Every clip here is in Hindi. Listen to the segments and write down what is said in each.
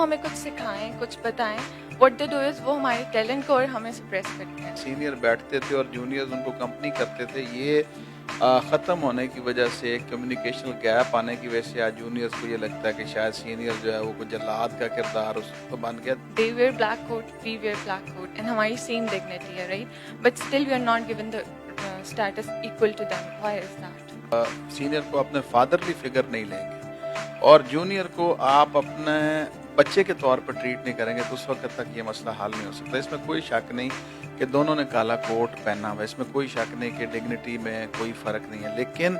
हमें कुछ सिखाएं, कुछ बताएं। व्हाट दे डू इज़ वो हमारे टैलेंट को और हमें सप्रेस करते हैं। सीनियर बैठते थे और जूनियर्स उनको कंपनी करते थे। ये ख़त्म होने की वजह से, कम्युनिकेशनल गैप आने की वजह से आज जूनियर्स को ये लगता है कि शायद सीनियर जो है वो कुछ जल्लाद का किरदार उसको बन गया। They wear black coat, we wear black coat, and हमारी सेम dignity है, right? But still we are not given the status equal to them. Why is that? Senior को अपने फादरली फिगर नहीं लेंगे और जूनियर को आप अपने बच्चे के तौर पर ट्रीट नहीं करेंगे तो उस वक्त तक ये मसला हल नहीं हो सकता। इसमें कोई शक नहीं कि दोनों ने काला कोट पहना हुआ है, इसमें कोई शक नहीं कि डिग्निटी में कोई फ़र्क नहीं है, लेकिन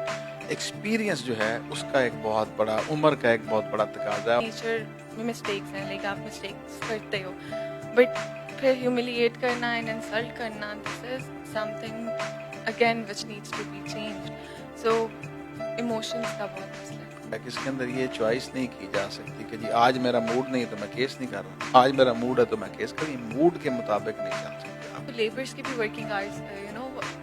एक्सपीरियंस जो है उसका एक बहुत बड़ा, उम्र का एक बहुत बड़ा तकाजा है। नेचर में मिस्टेक्स हैं, लाइक आप मिस्टेक्स करते हो, बट फिर ह्यूमिलिएट करना एंड इंसल्ट करना, this is something again which needs to be changed. So emotions का बहुत मसला है। इसके अंदर ये चॉइस नहीं की जा सकती कि जी आज मेरा मूड नहीं है तो मैं केस नहीं कर रहा, आज मेरा मूड है तो मैं केस कर, मूड के मुताबिक नहीं चल सकते। तो लेबर्स की भी वर्किंग आवर्स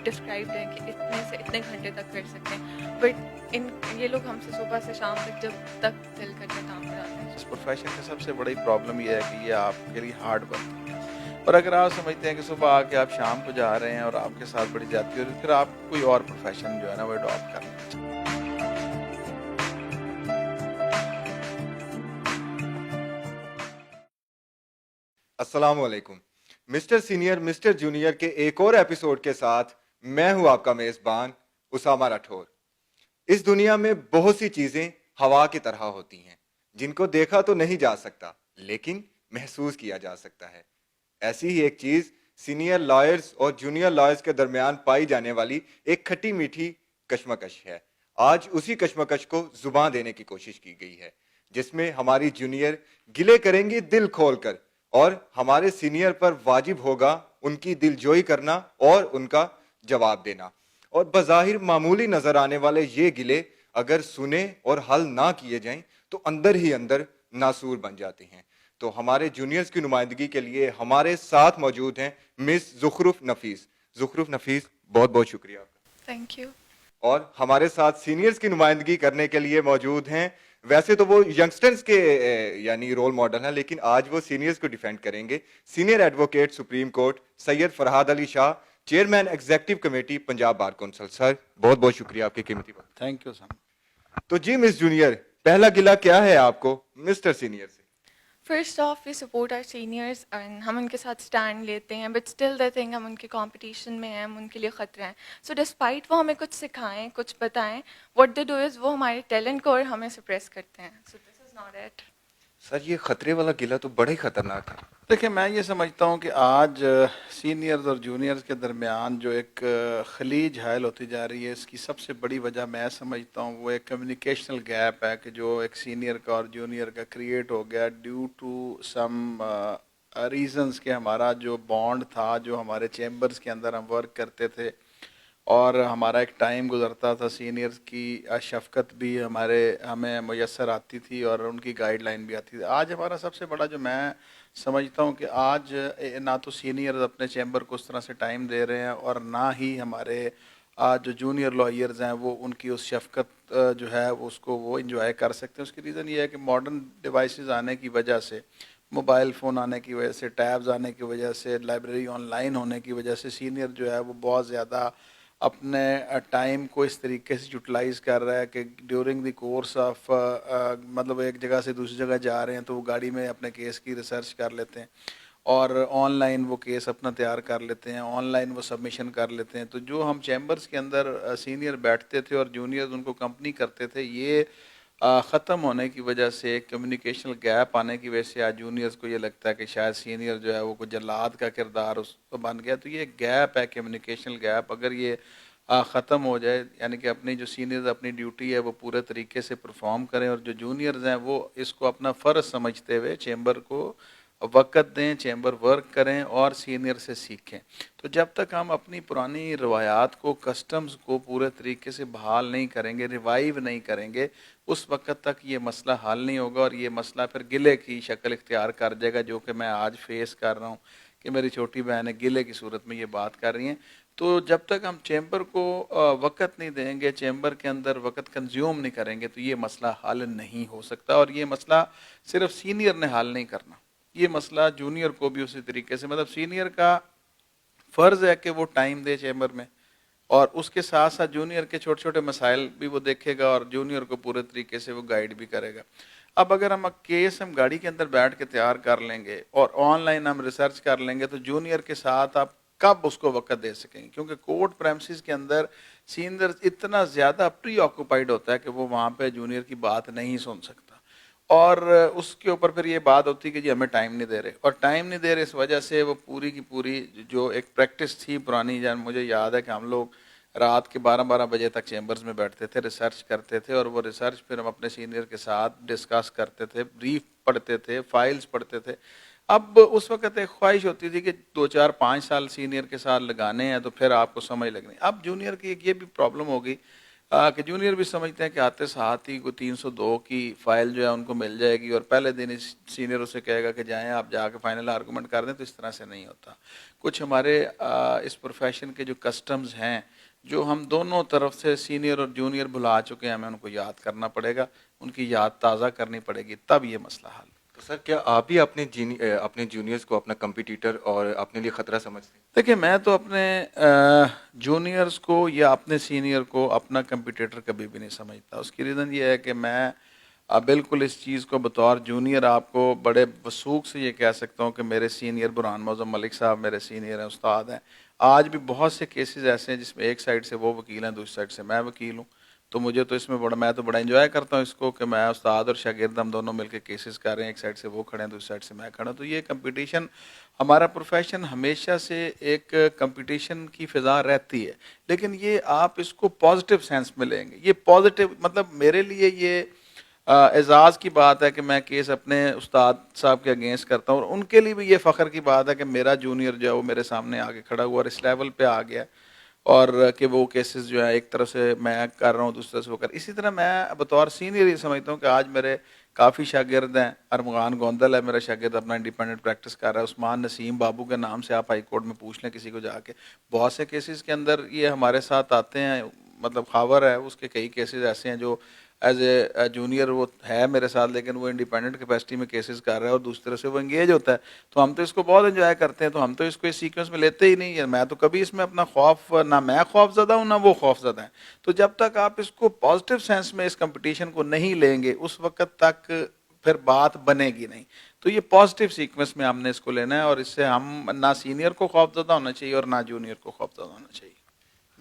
डिस्क्राइब्ड है कि इतने से इतने घंटे तक कर सकते हैं, बट ये लोग हमसे सुबह से शाम तक जब तक दिल करके काम कराते हैं। इस प्रोफेशन की सबसे बड़ी प्रॉब्लम ये है कि ये आपके लिए हार्ड वर्क है, और अगर आप समझते हैं कि सुबह आके आप शाम को जा रहे हैं और आपके साथ बड़ी जाती है, और फिर आप कोई और प्रोफेशन जो है ना वो अडॉप्ट कर लें। अस्सलाम वालेकुम। मिस्टर सीनियर मिस्टर जूनियर के एक और एपिसोड के साथ मैं हूं आपका मेजबान उसामा राठौर। इस दुनिया में बहुत सी चीजें हवा की तरह होती हैं जिनको देखा तो नहीं जा सकता लेकिन महसूस किया जा सकता है। ऐसी ही एक चीज सीनियर लॉयर्स और जूनियर लॉयर्स के दरमियान पाई जाने वाली एक खट्टी मीठी कश्मकश है। आज उसी कश्मकश को जुबान देने की कोशिश की गई है जिसमें हमारी जूनियर गिले करेंगी दिल खोलकर और हमारे सीनियर पर वाजिब होगा उनकी दिलजोई करना और उनका जवाब देना। और बज़ाहिर मामूली नजर आने वाले ये गिले अगर सुने और हल ना किए जाएं तो अंदर ही अंदर नासूर बन जाते हैं। तो हमारे जूनियर्स की नुमाइंदगी के लिए हमारे साथ मौजूद हैं मिस ज़ुखरुफ नफीस। ज़ुखरुफ नफीस, बहुत बहुत शुक्रिया आपका। Thank you. और हमारे साथ सीनियर्स की नुमाइंदगी करने के लिए मौजूद हैं, वैसे तो वो यंगस्टर्स के यानी रोल मॉडल हैं, लेकिन आज वो सीनियर्स को डिफेंड करेंगे। Senior advocate supreme court Syed Farhad Ali Shah, chairman executive committee Punjab bar council. Sir बहुत बहुत शुक्रिया आपके कीमती वक्त। Thank you sir. तो जी मिस जूनियर, पहला गिला क्या है आपको मिस्टर सीनियर से? First of we support our seniors and हम उनके साथ स्टैंड लेते हैं, बट स्टिल दे थिंक हम उनके कंपटीशन में हैं, हम उनके लिए ख़तरा हैं। सो डिस्पाइट वो हमें कुछ सिखाएं, कुछ बताएं, व्हाट दे डू इज़ वो हमारे टैलेंट को और हमें सप्रेस करते हैं। So this is not it. Sir ये खतरे वाला गिला तो बड़ा ही खतरनाक है। देखिए, मैं ये समझता हूँ कि आज सीनियर्स और जूनियर्स के दरमियान जो एक खलीज हायल होती जा रही है, इसकी सबसे बड़ी वजह मैं समझता हूँ वो एक कम्युनिकेशनल गैप है कि जो एक सीनियर का और जूनियर का क्रिएट हो गया ड्यू टू सम रीजंस के हमारा जो बॉन्ड था, जो हमारे चैम्बर्स के अंदर हम वर्क करते थे और हमारा एक टाइम गुजरता था, सीनियर्स की शफ़क़त भी हमें मुयस्सर आती थी और उनकी गाइडलाइन भी आती थी। आज हमारा सबसे बड़ा जो मैं समझता हूँ कि आज ना तो सीनियर्स अपने चैम्बर को उस तरह से टाइम दे रहे हैं और ना ही हमारे आज जो जूनियर लॉयर्स हैं वो उनकी उस शफ़क़त जो है उसको वो इंजॉय कर सकते हैं। उसकी रीज़न ये है कि मॉडर्न डिवाइसेस आने की वजह से, मोबाइल फ़ोन आने की वजह से, टैब्स आने की वजह से, लाइब्रेरी ऑनलाइन होने की वजह से सीनियर जो है वो बहुत ज़्यादा अपने टाइम को इस तरीके से यूटिलाइज़ कर रहा है कि ड्यूरिंग द कोर्स ऑफ मतलब एक जगह से दूसरी जगह जा रहे हैं तो वो गाड़ी में अपने केस की रिसर्च कर लेते हैं और ऑनलाइन वो केस अपना तैयार कर लेते हैं, ऑनलाइन वो सबमिशन कर लेते हैं। तो जो हम चैम्बर्स के अंदर सीनियर बैठते थे और जूनियर्स उनको कंपनी करते थे, ये ख़त्म होने की वजह से, कम्युनिकेशनल गैप आने की वजह से आज जूनियर्स को ये लगता है कि शायद सीनियर जो है वो कुछ जल्लाद का किरदार उसको बन गया। तो ये गैप है, कम्युनिकेशनल गैप, अगर ये ख़त्म हो जाए, यानी कि अपनी जो सीनियर्स अपनी ड्यूटी है वो पूरे तरीके से परफॉर्म करें और जो जूनियर्स हैं वो इसको अपना फ़र्ज़ समझते हुए चैम्बर को वक़्त दें, चैम्बर वर्क करें और सीनियर से सीखें। तो जब तक हम अपनी पुरानी रवायात को, कस्टम्स को पूरे तरीके से बहाल नहीं करेंगे, रिवाइव नहीं करेंगे, उस वक़्त तक ये मसला हल नहीं होगा और ये मसला फिर गिले की शक्ल इख्तियार कर जाएगा, जो कि मैं आज फेस कर रहा हूँ कि मेरी छोटी बहन है गिले की सूरत में ये बात कर रही हैं। तो जब तक हम चैम्बर को वक़्त नहीं देंगे, चैम्बर के अंदर वक़्त कंज्यूम नहीं करेंगे, तो ये मसला हल नहीं हो सकता। और ये मसला सिर्फ सीनियर ने हल नहीं करना, ये मसला जूनियर को भी उसी तरीके से, मतलब सीनियर का फ़र्ज़ है कि वो टाइम दे चैम्बर में, और उसके साथ साथ जूनियर के छोटे छोटे मसाइल भी वो देखेगा और जूनियर को पूरे तरीके से वो गाइड भी करेगा। अब अगर हम केस हम गाड़ी के अंदर बैठ के तैयार कर लेंगे और ऑनलाइन हम रिसर्च कर लेंगे, तो जूनियर के साथ आप कब उसको वक्त दे सकेंगे? क्योंकि कोर्ट प्रेमिसेस के अंदर सीनियर इतना ज़्यादा प्री ऑक्यूपाइड होता है कि वो वहाँ पे जूनियर की बात नहीं सुन सकता। और उसके ऊपर फिर ये बात होती है कि जी हमें टाइम नहीं दे रहे, और टाइम नहीं दे रहे इस वजह से वो पूरी की पूरी जो एक प्रैक्टिस थी पुरानी, जान मुझे याद है कि हम लोग रात के 12-12 बजे तक चैम्बर्स में बैठते थे, रिसर्च करते थे, और वो रिसर्च फिर हम अपने सीनियर के साथ डिस्कस करते थे, ब्रीफ पढ़ते थे, फाइल्स पढ़ते थे। अब उस वक्त एक ख्वाहिश होती थी कि 2 4 5 साल सीनियर के साथ लगाने हैं तो फिर आपको समझ लगनी। अब जूनियर की एक ये भी प्रॉब्लम हो गई कि जूनियर भी समझते हैं कि आते साथ ही को 302 की फाइल जो है उनको मिल जाएगी, और पहले दिन ही सीनियर उसे कहेगा कि जाएं आप जाके फाइनल आर्गूमेंट कर दें। तो इस तरह से नहीं होता। कुछ हमारे इस प्रोफेशन के जो कस्टम्स हैं, जो हम दोनों तरफ से सीनियर और जूनियर भुला चुके हैं, हमें उनको याद करना पड़ेगा, उनकी याद ताज़ा करनी पड़ेगी, तब ये मसला हल। तो सर क्या आप भी अपने जूनियर्स को अपना कंपटीटर और अपने लिए खतरा समझते हैं? देखिए, मैं तो अपने जूनियर्स को या अपने सीनियर को अपना कंपटीटर कभी भी नहीं समझता। उसकी रीज़न ये है कि मैं बिल्कुल इस चीज़ को बतौर जूनियर आपको बड़े वसूख से ये कह सकता हूँ कि मेरे सीनियर बुरहान मौज़म मलिक साहब मेरे सीनियर हैं, उस्ताद हैं। आज भी बहुत से केसेस ऐसे हैं जिसमें एक साइड से वो वकील हैं, दूसरी साइड से मैं वकील हूँ। तो मुझे तो इसमें मैं तो बड़ा एंजॉय करता हूँ इसको कि मैं उस्ताद और शागिर्द हम दोनों मिलकर केसेस कर रहे हैं, एक साइड से वो खड़े हैं, दूसरी साइड से मैं खड़ा हूँ। तो ये कंपटीशन, हमारा प्रोफेशन हमेशा से एक कंपटीशन की फ़िज़ा रहती है, लेकिन ये आप इसको पॉजिटिव सेंस में लेंगे। ये पॉजिटिव मतलब मेरे लिए ये एजाज़ की बात है कि मैं केस अपने उस्ताद साहब के अगेंस्ट करता हूँ, और उनके लिए भी ये फ़ख्र की बात है कि मेरा जूनियर जो है वो मेरे सामने आके खड़ा हुआ और इस लेवल पे आ गया, और कि वो केसेस जो है एक तरफ से मैं कर रहा हूँ, दूसरी तरफ से वो कर। इसी तरह मैं बतौर सीनियर ये समझता हूँ कि आज मेरे काफ़ी शागिर्द हैं। अरमगान गोंदल है मेरा शागिर्द, अपना इंडिपेंडेंट प्रैक्टिस कर रहा है। उस्मान नसीम बाबू के नाम से आप हाई कोर्ट में पूछ लें किसी को जाके, बहुत से केसेस के अंदर ये हमारे साथ आते हैं। मतलब खावर है, उसके कई केसेस ऐसे हैं जो एज ए जूनियर वो है मेरे साथ, लेकिन वो इंडिपेंडेंट कैपेसिटी में केसेस कर रहा है और दूसरी तरफ से वो एंगेज होता है। तो हम तो इसको बहुत एंजॉय करते हैं, तो हम तो इसको इस सीक्वेंस में लेते ही नहीं है। मैं तो कभी इसमें अपना खौफ, ना मैं खौफजदा हूँ ना वो खौफजदा है। तो जब तक आप इसको पॉजिटिव सेंस में इस कंपटीशन को नहीं लेंगे, उस वक्त तक फिर बात बनेगी नहीं। तो ये पॉजिटिव सीक्वेंस में हमने इसको लेना है, और इससे हम ना सीनियर को खौफजदा होना चाहिए और ना जूनियर को खौफजदा होना चाहिए।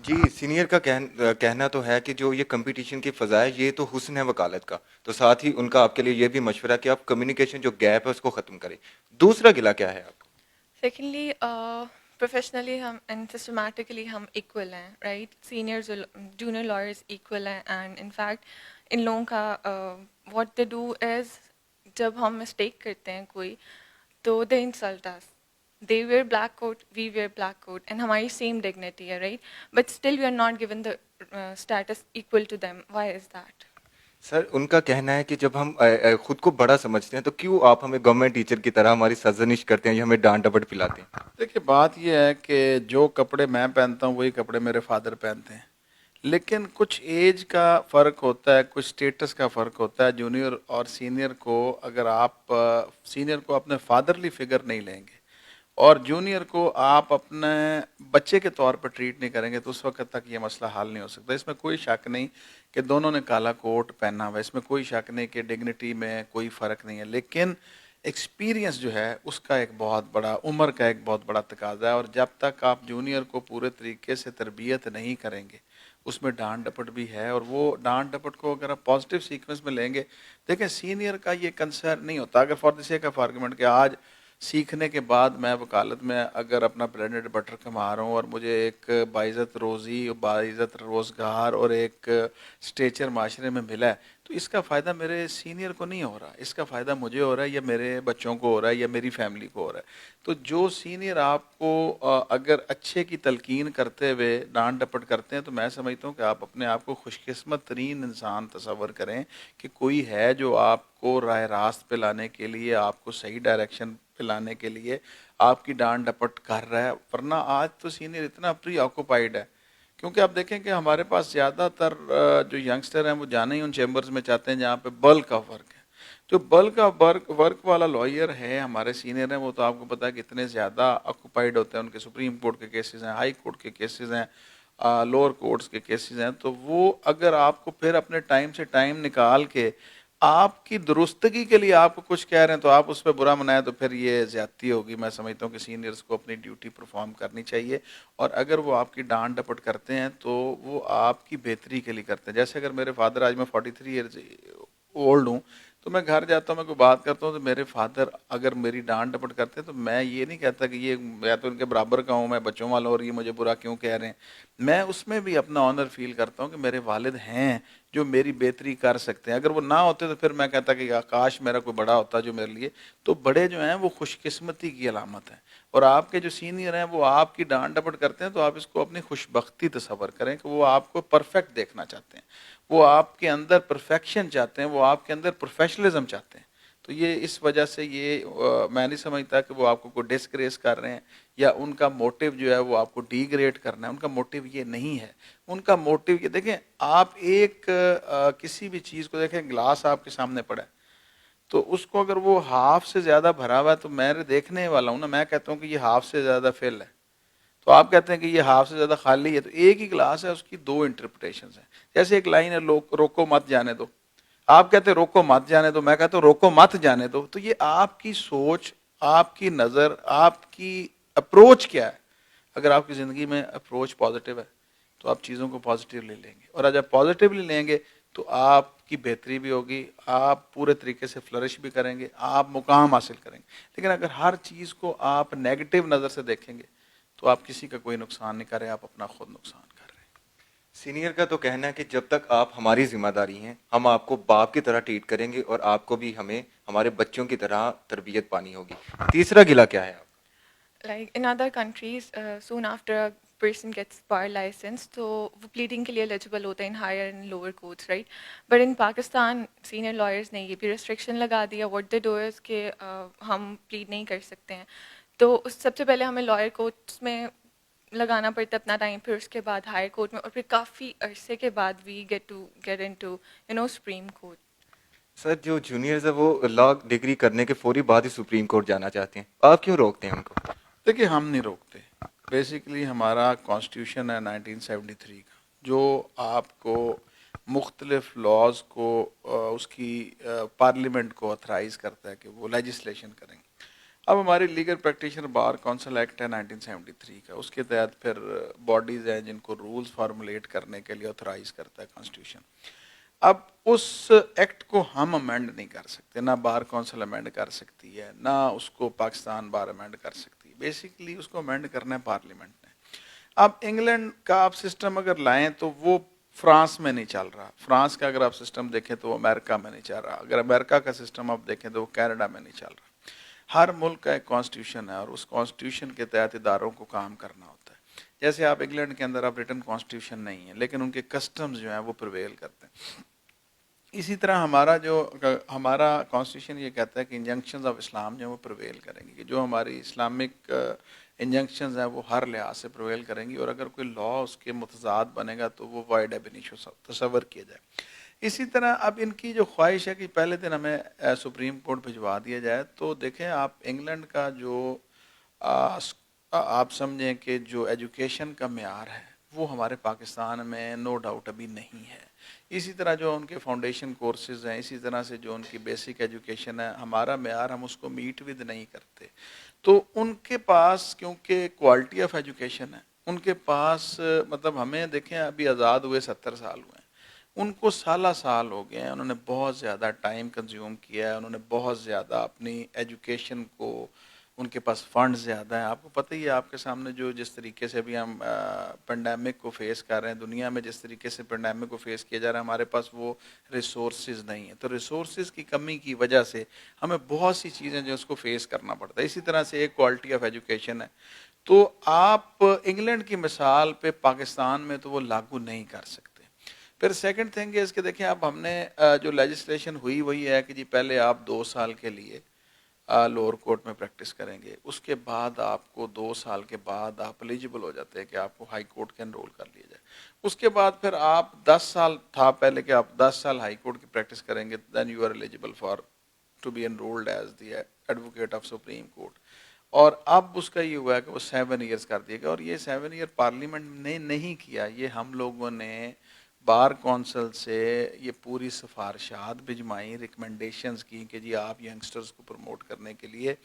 जी, सीनियर का कहना तो है कि जो ये कंपटीशन की फ़ज़ा है ये तो हुस्न है वकालत का, तो साथ ही उनका आपके लिए ये भी मशवरा है कि आप कम्युनिकेशन जो गैप है उसको ख़त्म करें। दूसरा गिला क्या है आपको? सेकेंडली, प्रोफेशनली हम एंड सिस्टमैटिकली हम इक्वल हैं, right? Seniors junior lawyers equal हैं, एंड इनफैक्ट इन लोगों का व्हाट दे डू इज, जब हम मिस्टेक करते हैं कोई, तो they insult us. They wear black coat, we wear black coat, and हमारी same dignity है, right? But still we are not given the status equal to them. Why is that? Sir उनका कहना है कि जब हम खुद को बड़ा समझते हैं तो क्यों आप हमें गवर्नमेंट टीचर की तरह हमारी सरजनिश करते हैं या हमें डांट डपट पिलाते हैं? देखिए, बात यह है कि जो कपड़े मैं पहनता हूँ वही कपड़े मेरे फादर पहनते हैं, लेकिन कुछ एज का फ़र्क होता है, कुछ स्टेटस का फ़र्क होता है। जूनियर और सीनियर को, अगर आप सीनियर को अपने फादरली फिगर नहीं लेंगे और जूनियर को आप अपने बच्चे के तौर पर ट्रीट नहीं करेंगे, तो उस वक्त तक ये मसला हल नहीं हो सकता। इसमें कोई शक नहीं कि दोनों ने काला कोट पहना हुआ है, इसमें कोई शक नहीं कि डिग्निटी में कोई फ़र्क नहीं है, लेकिन एक्सपीरियंस जो है उसका एक बहुत बड़ा, उम्र का एक बहुत बड़ा तकाजा है। और जब तक आप जूनियर को पूरे तरीके से तरबियत नहीं करेंगे, उसमें डांट डपट भी है, और वो डांट डपट को अगर आप पॉजिटिव सीक्वेंस में लेंगे, देखें सीनियर का ये कंसर्न नहीं होता। अगर for the sake of argument कि आज सीखने के बाद मैं वकालत में अगर अपना ब्रेड एंड बटर कमा रहा हूँ और मुझे एक बाइज़्ज़त रोज़ी, बाइज़्ज़त रोज़गार और एक स्टेचर माशरे में मिला है, तो इसका फ़ायदा मेरे सीनियर को नहीं हो रहा, इसका फ़ायदा मुझे हो रहा है या मेरे बच्चों को हो रहा है या मेरी फैमिली को हो रहा है। तो जो सीनियर आपको अगर अच्छे की तलकीन करते हुए डांट डपट करते हैं, तो मैं समझता हूँ कि आप अपने आप को खुशकिस्मत तरीन इंसान तस्वर करें कि कोई है जो आपको आपको राह रास्त पे लाने के लिए, आपको सही डायरेक्शन पे लाने के लिए आपकी डांट डपट कर रहा है। वरना आज तो सीनियर इतना प्री ऑक्यूपाइड है, क्योंकि आप देखें कि हमारे पास ज़्यादातर जो यंगस्टर हैं वो जाना ही उन चैम्बर्स में चाहते हैं जहाँ पे बल्क ऑफ वर्क है। जो बल्क ऑफ वर्क वाला लॉयर है, हमारे सीनियर हैं, वो तो आपको पता है कि इतने ज़्यादा ऑक्यूपाइड होते हैं, उनके सुप्रीम कोर्ट के केसेस हैं, हाई कोर्ट के केसेस हैं, लोअर कोर्ट्स के केसेस हैं। तो वो अगर आपको फिर अपने टाइम से टाइम निकाल के आपकी दुरुस्तगी के लिए आपको कुछ कह रहे हैं तो आप उस पर बुरा मनाएं, तो फिर ये ज्यादती होगी। मैं समझता हूँ कि सीनियर्स को अपनी ड्यूटी परफॉर्म करनी चाहिए, और अगर वो आपकी डांट डपट करते हैं तो वो आपकी बेहतरी के लिए करते हैं। जैसे अगर मेरे फादर, आज मैं 43 ईयर्स ओल्ड हूँ, तो मैं घर जाता हूँ, मैं कोई बात करता हूँ, तो मेरे फादर अगर मेरी डांट डपट करते हैं तो मैं ये नहीं कहता कि ये मैं तो इनके बराबर का हूँ, मैं बच्चों वाला, और ये मुझे बुरा क्यों कह रहे हैं। मैं उसमें भी अपना ऑनर फील करता हूँ कि मेरे वालिद हैं जो मेरी बेहतरी कर सकते हैं। अगर वो ना होते तो फिर मैं कहता कि काश मेरा कोई बड़ा होता जो मेरे लिए। तो बड़े जो हैं वो खुशकिस्मती की अलामत है, और आपके जो सीनियर हैं वो आपकी डांट डपट करते हैं तो आप इसको अपनी खुशबख्ती तस्वर करें कि वो आपको परफेक्ट देखना चाहते हैं, वो आपके अंदर परफेक्शन चाहते हैं, वो आपके अंदर प्रोफेशनलिज्म चाहते हैं। तो ये इस वजह से ये मैं नहीं समझता कि वो आपको कोई डिस्ग्रेस कर रहे हैं या उनका मोटिव जो है वो आपको डिग्रेड करना है। उनका मोटिव ये नहीं है। उनका मोटिव ये, देखें आप एक किसी भी चीज़ को देखें, ग्लास आपके सामने पड़ा है, तो उसको अगर वो हाफ से ज़्यादा भरा हुआ है तो मैं देखने वाला हूँ ना, मैं कहता हूँ कि ये हाफ से ज़्यादा फिल है, तो आप कहते हैं कि ये हाफ से ज़्यादा खाली है। तो एक ही ग्लास है, उसकी दो इंटरप्रिटेशन है। जैसे एक लाइन है, रोको मत जाने दो, आप कहते हैं रोको मत जाने दो, मैं कहता हूँ रोको मत जाने दो। तो ये आपकी सोच, आपकी नज़र, आपकी अप्रोच क्या है। अगर आपकी ज़िंदगी में अप्रोच पॉजिटिव है तो आप चीज़ों को पॉजिटिवली लेंगे, और अगर पॉजिटिवली लेंगे तो आपकी बेहतरी भी होगी, आप पूरे तरीके से फ्लरिश भी करेंगे, आप मुकाम हासिल करेंगे। लेकिन अगर हर चीज़ को आप नेगेटिव नज़र से देखेंगे तो आप किसी का कोई नुकसान नहीं कर रहे, आप अपना खुद नुकसान कर रहे हैं। सीनियर का तो कहना है कि जब तक आप हमारी जिम्मेदारी हैं, हम आपको बाप की तरह ट्रीट करेंगे और आपको भी हमें हमारे बच्चों की तरह तरबियत पानी होगी। तीसरा गिला क्या है आपका? Like in other countries, soon after a person gets bar license, तो वो pleading के लिए eligible होते हैं in higher and lower courts, right? But in Pakistan, senior lawyers ने ये भी restriction लगा दिया। What they do is कि हम plead नहीं कर सकते हैं। तो उस सबसे पहले हमें lawyer courts में लगाना पड़ता है अपना टाइम, फिर उसके बाद हायर कोर्ट में, और फिर काफ़ी अरसे के बाद we get into Supreme Court. Sir, जो जूनियर्स है वो लॉ डिग्री करने के फौरी बाद ही सुप्रीम कोर्ट जाना चाहते हैं, आप क्यों रोकते हैं उनको? देखिए, हम नहीं रोकते। बेसिकली हमारा कॉन्स्टिट्यूशन है 1973 का, जो आपको मुख्तलिफ लॉज को उसकी पार्लियामेंट को ऑथराइज करता है कि वो लेजिस्लेशन करेंगे। अब हमारी legal practitioner bar council act है 1973 का, उसके तहत फिर बॉडीज हैं जिनको रूल्स फार्मुलेट करने के लिए ऑथराइज करता है कॉन्स्टिट्यूशन। अब उस एक्ट को हम अमेंड नहीं कर सकते, ना बार काउंसिल अमेंड कर सकती है, ना उसको पाकिस्तान बार अमेंड कर सकती है। बेसिकली उसको अमेंड करना है पार्लियामेंट ने। अब इंग्लैंड का आप सिस्टम अगर लाएं तो वो फ्रांस में नहीं चल रहा। फ्रांस का अगर आप सिस्टम देखें तो वो अमेरिका में नहीं चल रहा। अगर अमेरिका का सिस्टम आप देखें तो वो कनाडा में नहीं चल रहा। हर मुल्क का एक कॉन्स्टिट्यूशन है और उस कॉन्स्टिट्यूशन के तहत इदारों को काम करना होता है। जैसे आप इंग्लैंड के अंदर आप रिटन कॉन्स्टिट्यूशन नहीं है, लेकिन उनके कस्टम्स जो हैं वो प्रिवेल करते हैं। इसी तरह हमारा कॉन्स्टिट्यूशन ये कहता है कि इंजंक्शंस ऑफ इस्लाम जो है वो प्रिवेल करेंगी, कि जो हमारी इस्लामिक इंजंक्शंस हैं वो हर लिहाज से प्रिवेल करेंगी, और अगर कोई लॉ उसके मुतजाद बनेगा तो वो वाइड एब इनिशियो तसव्वुर किया जाए। इसी तरह अब इनकी जो ख्वाहिश है कि पहले दिन हमें सुप्रीम कोर्ट भिजवा दिया जाए, तो देखें आप इंग्लैंड का जो आप समझें कि जो एजुकेशन का मेयार है वो हमारे पाकिस्तान में नो डाउट अभी नहीं है। इसी तरह जो उनके फाउंडेशन कोर्सेज हैं, इसी तरह से जो उनकी बेसिक एजुकेशन है, हमारा मेयार हम उसको मीट विद नहीं करते। तो उनके पास क्योंकि क्वालिटी ऑफ एजुकेशन है, उनके पास मतलब हमें देखें अभी आज़ाद हुए 70 साल हुए हैं, उनको साल हो गए हैं, उन्होंने बहुत ज़्यादा टाइम कंज्यूम किया है, उन्होंने बहुत ज़्यादा अपनी एजुकेशन को, उनके पास फंड ज़्यादा है। आपको पता ही है, आपके सामने जो जिस तरीके से अभी हम पेंडेमिक को फेस कर रहे हैं, दुनिया में जिस तरीके से पेंडेमिक को फेस किया जा रहा है, हमारे पास वो रिसोर्सेज नहीं है। तो रिसोर्सेज की कमी की वजह से हमें बहुत सी चीज़ें जो उसको फेस करना पड़ता है। इसी तरह से एक क्वालिटी ऑफ एजुकेशन है। तो आप इंग्लैंड की मिसाल पे पाकिस्तान में तो वो लागू नहीं कर सकते। फिर सेकंड थिंग है इसके, देखिए अब हमने जो लेजिस्लेशन हुई वही है कि जी पहले आप 2 साल के लिए लोअर कोर्ट में प्रैक्टिस करेंगे, उसके बाद आपको 2 साल के बाद आप एलिजिबल हो जाते हैं कि आपको हाई कोर्ट के एनरोल कर लिया जाए। उसके बाद फिर आप 10 साल था पहले कि आप 10 साल हाई कोर्ट की प्रैक्टिस करेंगे, then you are eligible for to be enrolled as the advocate of supreme court. और अब उसका ये हुआ है कि वो 7 ईयर्स कर दिया गया, और ये 7 ईयर पार्लियामेंट ने नहीं किया, ये हम लोगों ने बार कौंसिल से ये पूरी सिफारिशात भिजवाई, रिकमेंडेशंस की कि जी आप यंगस्टर्स को प्रमोट करने के लिए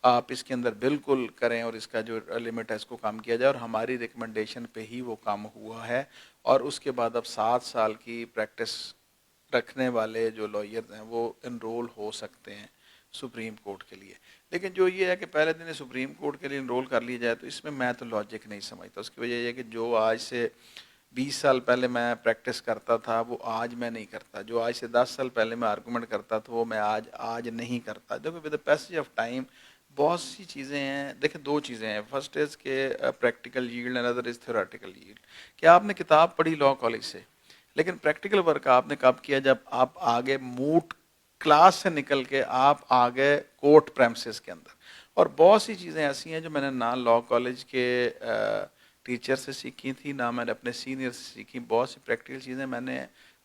आप इसके अंदर बिल्कुल करें और इसका जो लिमिट है इसको कम किया जाए, और हमारी रिकमेंडेशन पे ही वो काम हुआ है। और उसके बाद अब 7 साल की प्रैक्टिस रखने वाले जो लॉयर्स हैं वो इनरोल हो सकते हैं सुप्रीम कोर्ट के लिए। लेकिन जो ये है कि पहले दिन सुप्रीम कोर्ट के लिए इनरोल कर लिया जाए, तो इसमें मैं तो लॉजिक नहीं समझता। उसकी वजह यह है कि जो आज से 20 साल पहले मैं प्रैक्टिस करता था वो आज मैं नहीं करता, जो आज से 10 साल पहले मैं आर्गूमेंट करता था वो मैं आज नहीं करता। देखो with the passage of time बहुत सी चीज़ें हैं। देखिए दो चीज़ें हैं, फर्स्ट इज़ के practical yield and other is theoretical yield. क्या आपने किताब पढ़ी लॉ कॉलेज से, लेकिन प्रैक्टिकल वर्क आपने कब किया, जब आप आगे मूट क्लास से निकल के आप आ गए कोर्ट प्रेमिसेस के अंदर। और बहुत सी चीज़ें ऐसी हैं जो मैंने ना लॉ कॉलेज के टीचर से सीखी थी, ना मैंने अपने सीनियर से सीखी। बहुत सी प्रैक्टिकल चीज़ें मैंने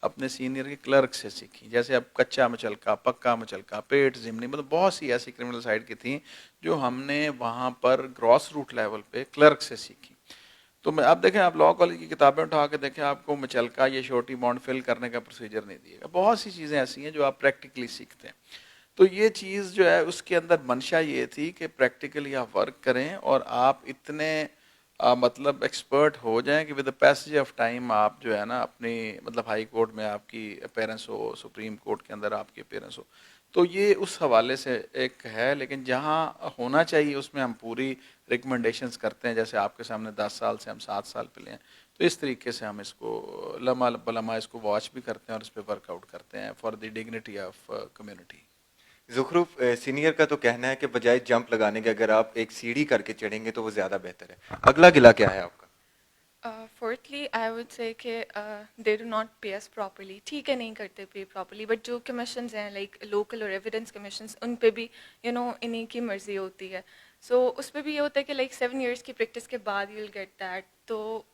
अपने सीनियर के क्लर्क से सीखी, जैसे अब कच्चा मचलका, पक्का मचलका, पेट जिमनी, मतलब बहुत सी ऐसी क्रिमिनल साइड की थी जो हमने वहाँ पर ग्रॉस रूट लेवल पे क्लर्क से सीखी। तो मैं आप देखें, आप लॉ कॉलेज की किताबें उठा के देखें, आपको मचलका ये छोटी बॉन्ड फिल करने का प्रोसीजर नहीं दिएगा। बहुत सी चीज़ें ऐसी हैं जो आप प्रैक्टिकली सीखते हैं। तो ये चीज़ जो है उसके अंदर मंशा ये थी कि प्रैक्टिकली आप वर्क करें और आप इतने मतलब एक्सपर्ट हो जाएं कि with the passage of time आप जो है ना अपनी मतलब हाई कोर्ट में आपकी अपेयरेंस हो, सुप्रीम कोर्ट के अंदर आपकी अपेयरेंस हो। तो ये उस हवाले से एक है, लेकिन जहाँ होना चाहिए उसमें हम पूरी रिकमेंडेशंस करते हैं। जैसे आपके सामने 10 साल से हम 7 साल पहले हैं, तो इस तरीके से हम इसको लम्हा बलम्हा इसको वॉच भी करते हैं और इस पर वर्कआउट करते हैं for the dignity of community. Zukhruf senior का तो कहना है कि बजाय जंप लगाने के अगर आप एक सीढ़ी करके चढ़ेंगे तो वो ज़्यादा बेहतर है। अगला गिला क्या है आपका? Fourthly, I would say कि they do not pay us properly. ठीक है नहीं करते पे properly, but जो commissions हैं like local और evidence commissions, उन पे भी इन्हीं की मर्जी होती है। So उस पे भी ये होता है कि like 7 years की practice के बाद you'll get that. तो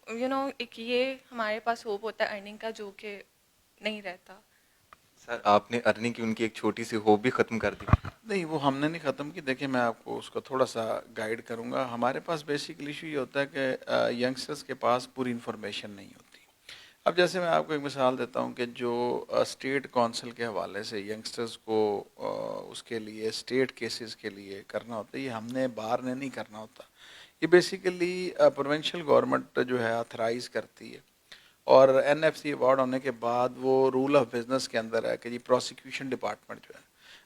एक ये हमारे पास hope होता है earning का जो कि नहीं रहता। सर आपने अर्निंग की उनकी एक छोटी सी होप भी ख़त्म कर दी। नहीं, वो हमने नहीं ख़त्म की। देखिए मैं आपको उसको थोड़ा सा गाइड करूँगा। हमारे पास बेसिकली इशू ये होता है कि यंगस्टर्स के पास पूरी इन्फॉर्मेशन नहीं होती। अब जैसे मैं आपको एक मिसाल देता हूँ कि जो स्टेट काउंसिल के हवाले से यंगस्टर्स को उसके लिए स्टेट केसेस के लिए करना होता है, ये हमने बार ने नहीं करना होता। ये बेसिकली प्रोविंशियल गवर्नमेंट जो है ऑथराइज करती है, और एनएफसी अवार्ड होने के बाद वो रूल ऑफ बिजनेस के अंदर है कि जी प्रोसिक्यूशन डिपार्टमेंट जो है,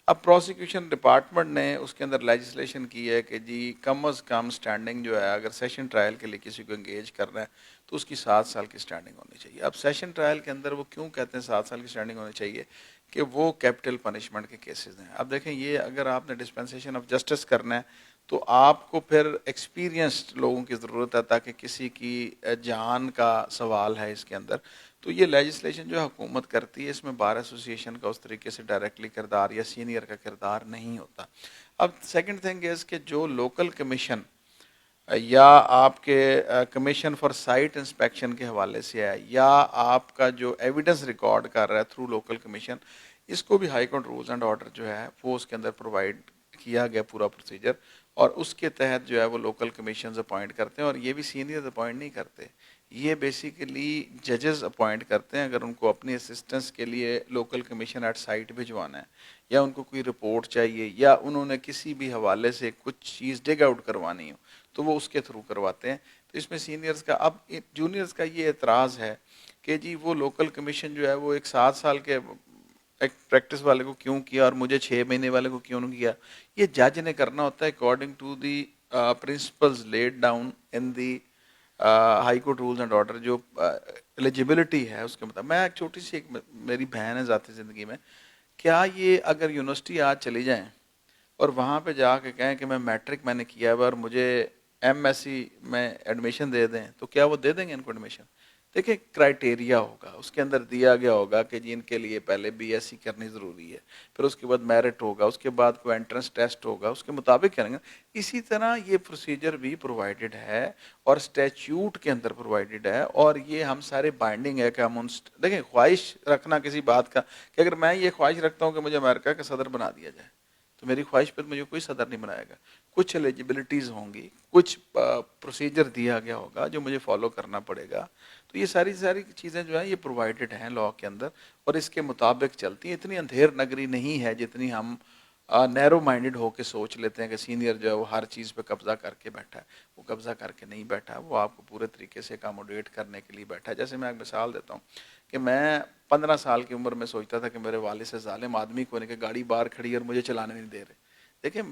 अब प्रोसिक्यूशन डिपार्टमेंट ने उसके अंदर लेजिस्लेशन की है कि जी कम अज़ कम स्टैंडिंग जो है, अगर सेशन ट्रायल के लिए किसी को एंगेज करना है तो उसकी 7 साल की स्टैंडिंग होनी चाहिए। अब सेशन ट्रायल के अंदर वो क्यों कहते हैं 7 साल की स्टैंडिंग होनी चाहिए, कि वो कैपिटल पनिशमेंट के केसेस हैं। अब देखें, ये अगर आपने डिस्पेंसेशन ऑफ जस्टिस करना है तो आपको फिर एक्सपीरियंस्ड लोगों की ज़रूरत है, ताकि किसी की जान का सवाल है इसके अंदर। तो ये लेजिस्लेशन जो हुकूमत करती है, इसमें बार एसोसिएशन का उस तरीके से डायरेक्टली किरदार या सीनियर का किरदार नहीं होता। अब सेकंड थिंग इज़ कि जो लोकल कमीशन या आपके कमीशन फॉर साइट इंस्पेक्शन के हवाले से है, या आपका जो एविडेंस रिकॉर्ड कर रहा है थ्रू लोकल कमीशन, इसको भी high court rules and order जो है वो उसके अंदर प्रोवाइड किया गया पूरा प्रोसीजर, और उसके तहत जो है वो लोकल कमीशन अपॉइंट करते हैं। और ये भी सीनियर अपॉइंट नहीं करते, ये बेसिकली जजेस अपॉइंट करते हैं। अगर उनको अपनी असिस्टेंस के लिए लोकल कमीशन एट साइट भिजवाना है, या उनको कोई रिपोर्ट चाहिए, या उन्होंने किसी भी हवाले से कुछ चीज़ डिग आउट करवानी हो, तो वो उसके थ्रू करवाते हैं। तो इसमें सीनियर्स का, अब जूनियर्स का ये एतराज़ है कि जी वो लोकल कमीशन जो है वो एक 7 साल के एक प्रैक्टिस वाले को क्यों किया और मुझे 6 महीने वाले को क्यों नहीं किया। ये जज ने करना होता है according to the principles laid down in the high court rules and order. जो एलिजिबिलिटी है उसके मतलब, मैं एक छोटी सी एक मेरी बहन है ज़ाती ज़िंदगी में, क्या ये अगर यूनिवर्सिटी आज चली जाएं और वहाँ पे जाके कहें कि मैं मैट्रिक मैंने किया है और मुझे एमएससी में एडमिशन दे दें, तो क्या वो दे देंगे इनको एडमिशन? देखिए क्राइटेरिया होगा, उसके अंदर दिया गया होगा कि जिनके लिए पहले बीएससी करनी ज़रूरी है, फिर उसके बाद मेरिट होगा, उसके बाद कोई एंट्रेंस टेस्ट होगा, उसके मुताबिक करेंगे। इसी तरह ये प्रोसीजर भी प्रोवाइडेड है और स्टैट्यूट के अंदर प्रोवाइडेड है, और ये हम सारे बाइंडिंग है कि हम उन देखिए ख्वाहिश रखना किसी बात का कि अगर मैं ये ख्वाहिश रखता हूँ कि मुझे अमेरिका का सदर बना दिया जाए, तो मेरी ख्वाहिश पर मुझे कोई सदर नहीं बनाएगा। कुछ एलिजिबिलिटीज़ होंगी, कुछ प्रोसीजर दिया गया होगा जो मुझे फॉलो करना पड़ेगा। तो ये सारी सारी चीज़ें जो है ये प्रोवाइडेड हैं लॉ के अंदर, और इसके मुताबिक चलती हैं। इतनी अंधेर नगरी नहीं है जितनी हम नैरो माइंडेड होकर सोच लेते हैं कि सीनियर जो है वो हर चीज़ पे कब्जा करके बैठा है। वो कब्जा करके नहीं बैठा है, वो आपको पूरे तरीके से अकोमोडेट करने के लिए बैठा है। जैसे मैं एक मिसाल देता हूँ कि मैं 15 साल की उम्र में सोचता था कि मेरे वालिद से जालिम आदमी को कि गाड़ी बाहर खड़ी है और मुझे चलाने नहीं दे रहे। देखिए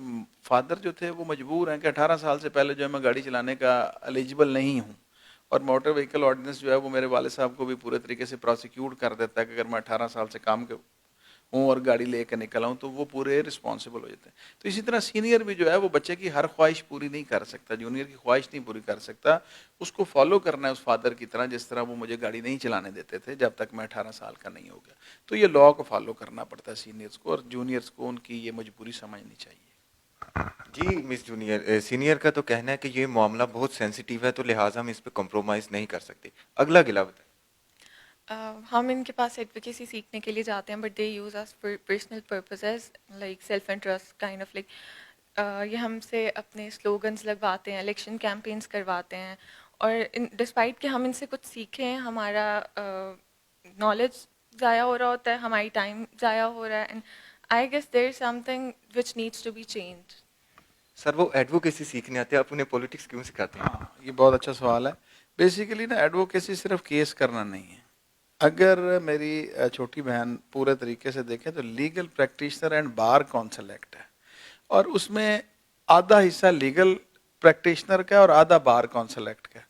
फादर जो थे वो मजबूर हैं कि 18 साल से पहले जो है मैं गाड़ी चलाने का एलिजिबल नहीं हूँ, और मोटर व्हीकल ऑर्डिनेंस जो है वो मेरे वाले साहब को भी पूरे तरीके से प्रोसिक्यूट कर देता है कि अगर मैं 18 साल से काम के हूँ और गाड़ी लेकर निकला हूँ तो वो पूरे रिस्पॉन्सिबल हो जाते हैं। तो इसी तरह सीनियर भी जो है वो बच्चे की हर ख्वाहिश पूरी नहीं कर सकता, जूनियर की ख्वाहिश नहीं पूरी कर सकता। उसको फॉलो करना है उस फादर की तरह, जिस तरह वो मुझे गाड़ी नहीं चलाने देते थे जब तक मैं 18 साल का नहीं हो गया। तो ये लॉ को फॉलो करना पड़ता है सीनियर्स को, और जूनियर्स को उनकी ये मजबूरी समझनी चाहिए। जी मिस जूनियर, सीनियर का तो कहना है कि ये मामला बहुत सेंसिटिव है, तो लिहाजा हम इस पे कॉम्प्रोमाइज़ नहीं कर सकते। अगला गिला बताएं। हम इनके पास एडवोकेसी सीखने के लिए जाते हैं, but they use us for personal purposes like self interest kind of like. ये हमसे अपने स्लोगन्स लगवाते हैं, इलेक्शन कैंपेन्स करवाते हैं, और डिस्पाइट कि हम इनसे कुछ सीखें, हमारा नॉलेज ज़ाया हो रहा होता है, हमारी टाइम ज़ाया हो रहा है, and I guess there is something which needs to be change. Sir वो एडवोकेसी सीखने आते हैं, आप उन्हें पॉलिटिक्स क्यों सिखाते हैं? हाँ, ये बहुत अच्छा सवाल है। बेसिकली ना एडवोकेसी सिर्फ केस करना नहीं है। अगर मेरी छोटी बहन पूरे तरीके से देखें तो legal practitioner and bar council act है, और उसमें आधा हिस्सा लीगल प्रैक्टिशनर का और आधा बार काउंसिल एक्ट का।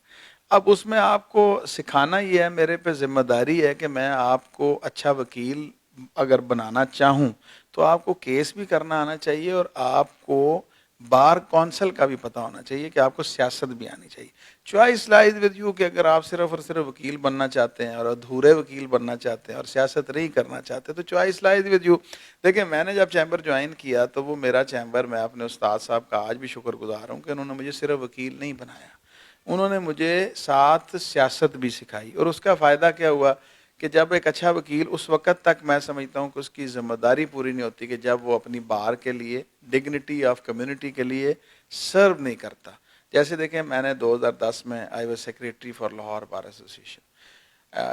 अब उसमें आपको सिखाना ये है, मेरे पे जिम्मेदारी है कि मैं आपको अच्छा वकील अगर बनाना चाहूँ तो आपको केस भी करना आना चाहिए, और आपको बार काउंसिल का भी पता होना चाहिए कि आपको सियासत भी आनी चाहिए। चॉइस लाइज विद यू कि अगर आप सिर्फ और सिर्फ वकील बनना चाहते हैं और अधूरे वकील बनना चाहते हैं और सियासत नहीं करना चाहते तो चॉइस लाइज विद यू। देखिए मैंने जब चैम्बर ज्वाइन किया तो वो मेरा चैम्बर, मैं अपने उस्ताद साहब का आज भी शुक्रगुजार हूँ कि उन्होंने मुझे सिर्फ वकील नहीं बनाया, उन्होंने मुझे साथ सियासत भी सिखाई। और उसका फ़ायदा क्या हुआ कि जब एक अच्छा वकील, उस वक़्त तक मैं समझता हूँ कि उसकी ज़िम्मेदारी पूरी नहीं होती कि जब वो अपनी बार के लिए, डिग्निटी ऑफ कम्युनिटी के लिए सर्व नहीं करता। जैसे देखें मैंने 2010 में I was secretary for Lahore bar association.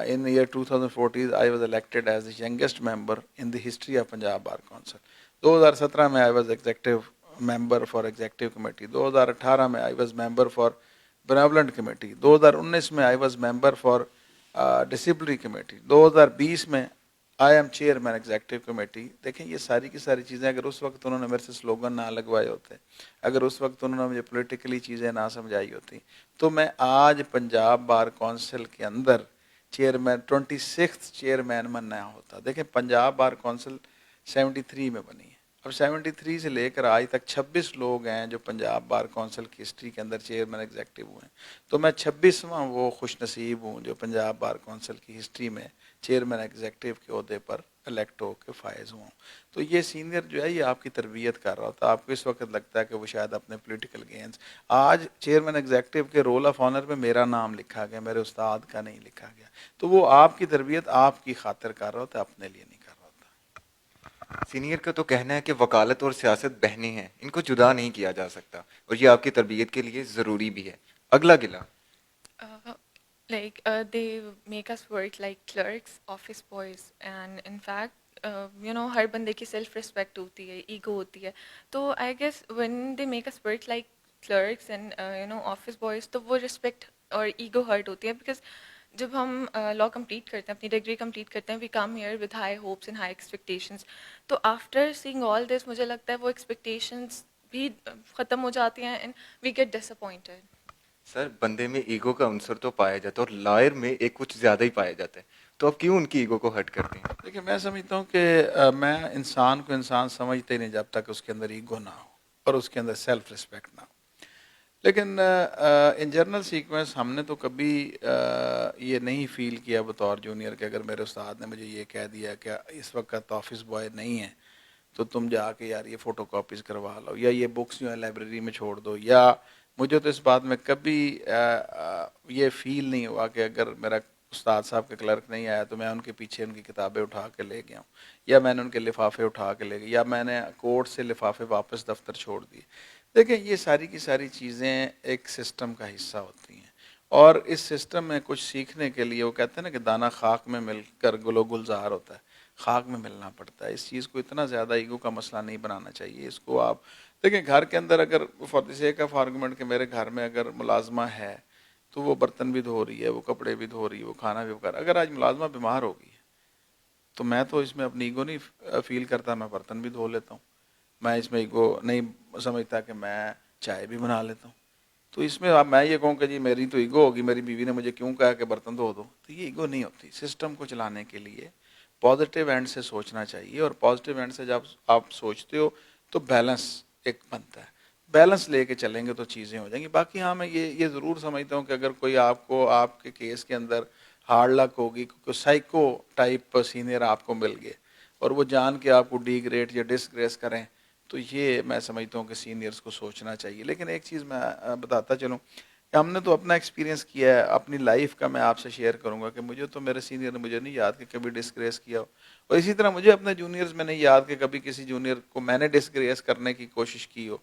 In year 2014 I was elected as the youngest member in the history of Punjab Bar Council. 2017 में I was executive member for executive committee. 2018 में I was member for benevolent committee. 2019 में I was member for disciplinary committee. 2020 में I am chairman executive committee. देखें ये सारी की सारी चीज़ें अगर उस वक्त उन्होंने मेरे से स्लोगन ना लगवाए होते, अगर उस वक्त उन्होंने मुझे पॉलिटिकली चीज़ें ना समझाई होती, तो मैं आज पंजाब बार काउंसिल के अंदर चेयरमैन 26th चेयरमैन बनना होता। देखें पंजाब बार काउंसिल 73 में बनी है, अब 73 से लेकर आज तक 26 लोग हैं जो पंजाब बार काउंसिल की हिस्ट्री के अंदर चेयरमैन एग्जेक्टिव हुए हैं। तो मैं 26वां वो खुश नसीब हूँ जो पंजाब बार काउंसिल की हिस्ट्री में चेयरमैन एग्जेक्टिव के ओहदे पर इलेक्ट होकर फायज हुआ। तो ये सीनियर जो है ये आपकी तरबियत कर रहा होता है। आपको इस वक्त लगता है कि वो शायद अपने पॉलिटिकल गेंस, आज चेयरमैन एग्जेक्टिव के रोल ऑफ ऑनर में मेरा नाम लिखा गया, मेरे उस्ताद का नहीं लिखा गया। तो वो आपकी तरबियत आपकी खातिर कर रहा होता है, अपने लिए नहीं कर रहा होता। सीनियर का तो कहना है कि वकालत और सियासत बहनें हैं, इनको जुदा नहीं किया जा सकता, और ये आपकी तरबियत के लिए ज़रूरी भी है। अगला गिला। They make us work like clerks, office boys, and in fact, हर बंदे की सेल्फ रिस्पेक्ट होती है, ईगो होती है। तो I guess when they make us work like clerks and office boys, तो वो रिस्पेक्ट और ईगो हर्ट होती है। बिकॉज जब हम लॉ कंप्लीट करते हैं, अपनी डिग्री कंप्लीट करते हैं, we come here with high hopes and high expectations. तो आफ्टर सीइंग ऑल दिस मुझे लगता है वो एक्सपेक्टेशंस भी ख़त्म हो जाती हैं and we get disappointed. Sir बंदे में ईगो का अंसर तो पाया जाता है, और लॉयर में एक कुछ ज़्यादा ही पाया जाता है, तो आप क्यों उनकी ईगो को हर्ट करते हैं? देखिए मैं समझता हूँ कि मैं इंसान को इंसान समझते ही नहीं जब तक उसके अंदर ईगो ना हो और उसके अंदर सेल्फ रिस्पेक्ट ना हो। लेकिन इन जनरल सीक्वेंस हमने तो कभी ये नहीं फील किया बतौर जूनियर कि अगर मेरे उस्ताद ने मुझे ये कह दिया कि इस वक्त ऑफिस बॉय नहीं है तो तुम जाके यार ये फोटो कॉपीज करवा लो या ये बुक्स जो है लाइब्रेरी में छोड़ दो, या मुझे तो इस बात में कभी ये फील नहीं हुआ कि अगर मेरा उस्ताद साहब के क्लर्क नहीं आया तो मैं उनके पीछे उनकी किताबें उठा के ले गया हूँ, या मैंने उनके लिफाफे उठा के ले गए, या मैंने कोर्ट से लिफाफे वापस दफ्तर छोड़ दिए। देखिए ये सारी की सारी चीज़ें एक सिस्टम का हिस्सा होती हैं, और इस सिस्टम में कुछ सीखने के लिए वो कहते हैं ना कि दाना खाक में मिलकर गुलो गुलजार होता है, खाक में मिलना पड़ता है। इस चीज़ को इतना ज़्यादा ईगो का मसला नहीं बनाना चाहिए। इसको आप देखिए घर के अंदर अगर for the sake of argument कि मेरे घर में अगर मुलाजमा है तो वो बर्तन भी धो रही है, वो कपड़े भी धो रही है, वो खाना भी कर, अगर आज मुलाजमा बीमार हो गई है तो मैं तो इसमें अपनी ईगो नहीं फील करता, मैं बर्तन भी धो लेता हूँ। मैं इसमें ईगो नहीं समझता कि मैं चाय भी बना लेता हूँ। तो इसमें अब मैं ये कहूँ कि जी मेरी तो ईगो होगी, मेरी बीवी ने मुझे क्यों कहा कि बर्तन धो दो, तो ये ईगो नहीं होती। सिस्टम को चलाने के लिए पॉजिटिव एंड से सोचना चाहिए, और पॉजिटिव एंड से जब आप सोचते हो तो बैलेंस एक बनता है। बैलेंस लेके चलेंगे तो चीज़ें हो जाएंगी। बाकी हाँ मैं ये ज़रूर समझता हूँ कि अगर कोई आपको आपके केस के अंदर हार्ड लक होगी, क्योंकि साइको टाइप सीनियर आपको मिल गए और वो जान के आपको डिग्रेड या डिसग्रेस करें, तो ये मैं समझता हूँ कि सीनियर्स को सोचना चाहिए। लेकिन एक चीज़ मैं बताता चलूँ कि हमने तो अपना एक्सपीरियंस किया है, अपनी लाइफ का मैं आपसे शेयर करूँगा कि मुझे तो मेरे सीनियर ने मुझे नहीं याद कि कभी डिसग्रेस किया हो, और इसी तरह मुझे अपने जूनियर्स में नहीं याद कि कभी किसी जूनियर को मैंने डिसग्रेस करने की कोशिश की हो।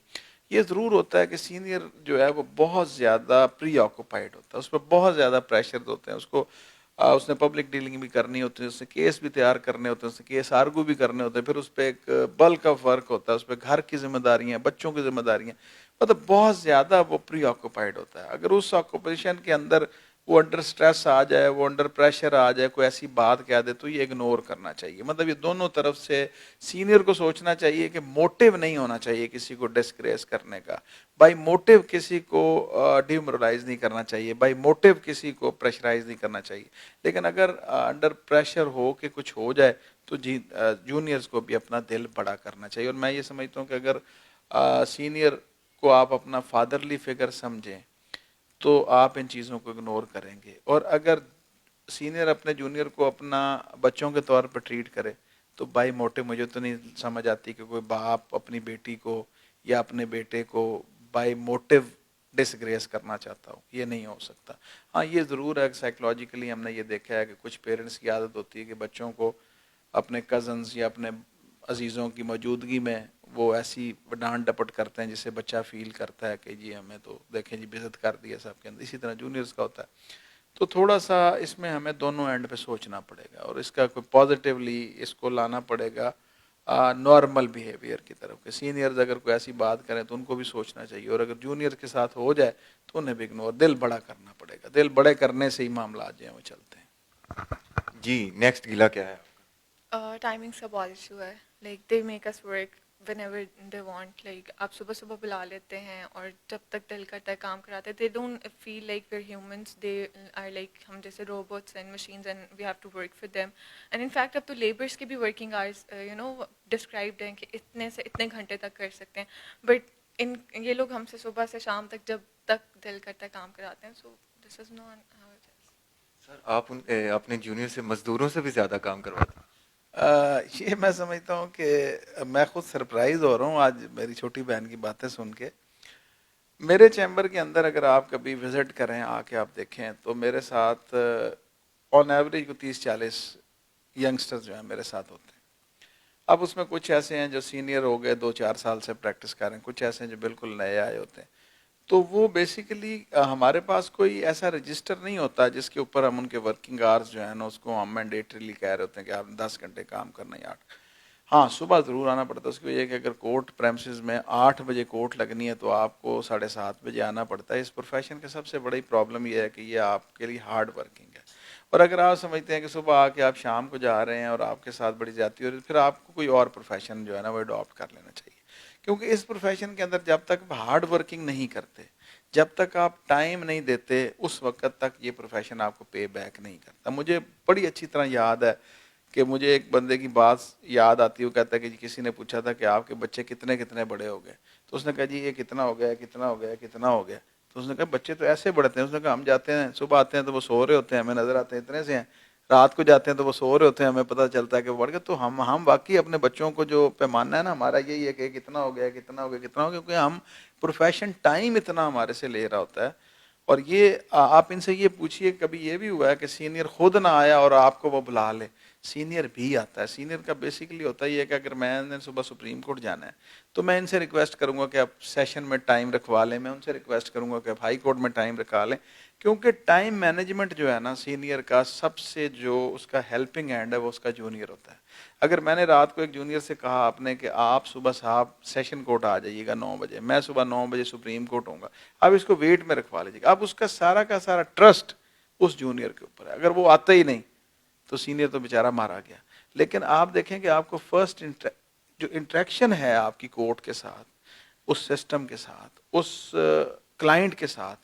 ये ज़रूर होता है कि सीनियर जो है वो बहुत ज़्यादा प्री ऑक्यूपाइड होता है, उस पर बहुत ज़्यादा प्रेशर होते हैं, उसको उसने पब्लिक डीलिंग भी करनी होती है, उसने केस भी तैयार करने होते हैं, उसने केस आर्गू भी करने होते हैं, फिर उस पर एक बल्क ऑफ वर्क होता है, उस पर घर की जिम्मेदारियां, बच्चों की जिम्मेदारियां, मतलब बहुत ज़्यादा वो प्री ऑक्यूपाइड होता है। अगर उस ऑक्यूपेशन के अंदर वो अंडर स्ट्रेस आ जाए, वो अंडर प्रेशर आ जाए, कोई ऐसी बात कह दे, तो ये इग्नोर करना चाहिए। मतलब ये दोनों तरफ से सीनियर को सोचना चाहिए कि मोटिव नहीं होना चाहिए किसी को डिस्ग्रेस करने का, बाई मोटिव किसी को डिमोरलाइज नहीं करना चाहिए, बाई मोटिव किसी को प्रेशराइज नहीं करना चाहिए। लेकिन अगर अंडर प्रेशर हो कि कुछ हो जाए तो जूनियर्स को भी अपना दिल बड़ा करना चाहिए। और मैं ये समझता हूँ कि अगर सीनियर को आप अपना फादरली फिगर समझें तो आप इन चीज़ों को इग्नोर करेंगे, और अगर सीनियर अपने जूनियर को अपना बच्चों के तौर पर ट्रीट करे तो बाई मोटे मुझे तो नहीं समझ आती कि कोई बाप अपनी बेटी को या अपने बेटे को बाई मोटिव डिसग्रेस करना चाहता हो, ये नहीं हो सकता। हाँ ये ज़रूर है, साइकोलॉजिकली हमने ये देखा है कि कुछ पेरेंट्स की आदत होती है कि बच्चों को अपने कज़न्स या अपने अजीज़ों की मौजूदगी में वो ऐसी डांट डपट करते हैं जिससे बच्चा फील करता है कि जी हमें तो देखें जी बेइज्जत कर दिया सबके अंदर। इसी तरह जूनियर्स का होता है। तो थोड़ा सा इसमें हमें दोनों एंड पे सोचना पड़ेगा और इसका कोई पॉजिटिवली इसको लाना पड़ेगा नॉर्मल बिहेवियर की तरफ के। सीनियर्स अगर कोई ऐसी बात करें तो उनको भी सोचना चाहिए, और अगर जूनियर के साथ हो जाए तो उन्हें भी इग्नोर, दिल बड़ा करना पड़ेगा। दिल बड़े करने से ही मामला जो है वो चलते हैं। जी नेक्स्ट गिला क्या है? टाइमिंग्स का बहुत इशू है। Like they make us work whenever they want, like आप सुबह सुबह बुला लेते हैं और जब तक दिल करता है काम कराते हैं। they don't feel like we're humans, they are like हम जैसे robots and machines and we have to work for them। and in fact अब तो laborers के भी working hours described हैं कि इतने से इतने घंटे तक कर सकते हैं, but ये लोग हमसे सुबह से शाम तक जब तक दिल करता है काम कराते हैं। so this is not how it is। Sir आप अपने जूनियर से मजदूरों से भी ज्यादा काम करवाते हैं। ये मैं समझता हूँ कि मैं खुद सरप्राइज हो रहा हूँ आज मेरी छोटी बहन की बातें सुन के। मेरे चैम्बर के अंदर अगर आप कभी विजिट करें, आके आप देखें तो मेरे साथ ऑन एवरेज को 30-40 यंगस्टर्स जो हैं मेरे साथ होते हैं। अब उसमें कुछ ऐसे हैं जो सीनियर हो गए, 2-4 साल से प्रैक्टिस कर रहे हैं, कुछ ऐसे हैं जो बिल्कुल नए आए होते हैं। तो वो बेसिकली हमारे पास कोई ऐसा रजिस्टर नहीं होता जिसके ऊपर हम उनके वर्किंग आवर्स जो है ना उसको हम मैंडेटरीली कह रहे होते हैं कि आप 10 घंटे काम करना है 8। हाँ सुबह ज़रूर आना पड़ता है, उसकी वजह कि अगर कोर्ट प्रेमिसेस में 8 बजे कोर्ट लगनी है तो आपको 7:30 बजे आना पड़ता है। इस प्रोफेशन की सबसे बड़ी प्रॉब्लम यह है कि ये आपके लिए हार्ड वर्किंग है, और अगर आप समझते हैं कि सुबह आके आप शाम को जा रहे हैं और आपके साथ बड़ी ज्यादती हो रही है, फिर आपको कोई और प्रोफेशन जो है ना वो अडॉप्ट कर लेना चाहिए। क्योंकि इस प्रोफेशन के अंदर जब तक हार्ड वर्किंग नहीं करते, जब तक आप टाइम नहीं देते, उस वक्त तक ये प्रोफेशन आपको पे बैक नहीं करता। मुझे बड़ी अच्छी तरह याद है कि मुझे एक बंदे की बात याद आती है, वो कहता है कि किसी ने पूछा था कि आपके बच्चे कितने कितने बड़े हो गए, तो उसने कहा जी ये कितना हो गया, कितना हो गया, कितना हो गया। तो उसने कहा बच्चे तो ऐसे बढ़ते हैं। उसने कहा हम जाते हैं, सुबह आते हैं तो वो सो रहे होते हैं, हमें नजर आते हैं इतने से हैं, रात को जाते हैं तो वो सो रहे होते हैं, हमें पता चलता है कि वो बढ़ गए। तो हम वाकई अपने बच्चों को जो पैमाना है ना हमारा यही है कि कितना हो गया, कितना हो गया, कितना हो गया, क्योंकि हम प्रोफेशन टाइम इतना हमारे से ले रहा होता है। और ये आप इनसे ये पूछिए कभी ये भी हुआ है कि सीनियर खुद ना आया और आपको वो बुला ले? सीनियर भी आता है। सीनियर का बेसिकली होता ही है कि अगर मैंने सुबह सुप्रीम कोर्ट जाना है तो मैं इनसे रिक्वेस्ट करूंगा कि आप सेशन में टाइम रखवा लें, मैं उनसे रिक्वेस्ट करूंगा कि आप हाई कोर्ट में टाइम रखवा लें, क्योंकि टाइम मैनेजमेंट जो है ना सीनियर का सबसे जो उसका हेल्पिंग हैंड है वो उसका जूनियर होता है। अगर मैंने रात को एक जूनियर से कहा आपने कि आप सुबह साहब सेशन कोर्ट आ जाइएगा 9 बजे, मैं सुबह 9 बजे सुप्रीम कोर्ट होऊंगा, आप इसको वेट में रखवा लीजिएगा, आप उसका सारा का सारा ट्रस्ट उस जूनियर के ऊपर है। अगर वो आता ही नहीं तो सीनियर तो बेचारा मारा गया। लेकिन आप देखें कि आपको फर्स्ट जो इंटरेक्शन है आपकी कोर्ट के साथ, उस सिस्टम के साथ, उस क्लाइंट के साथ,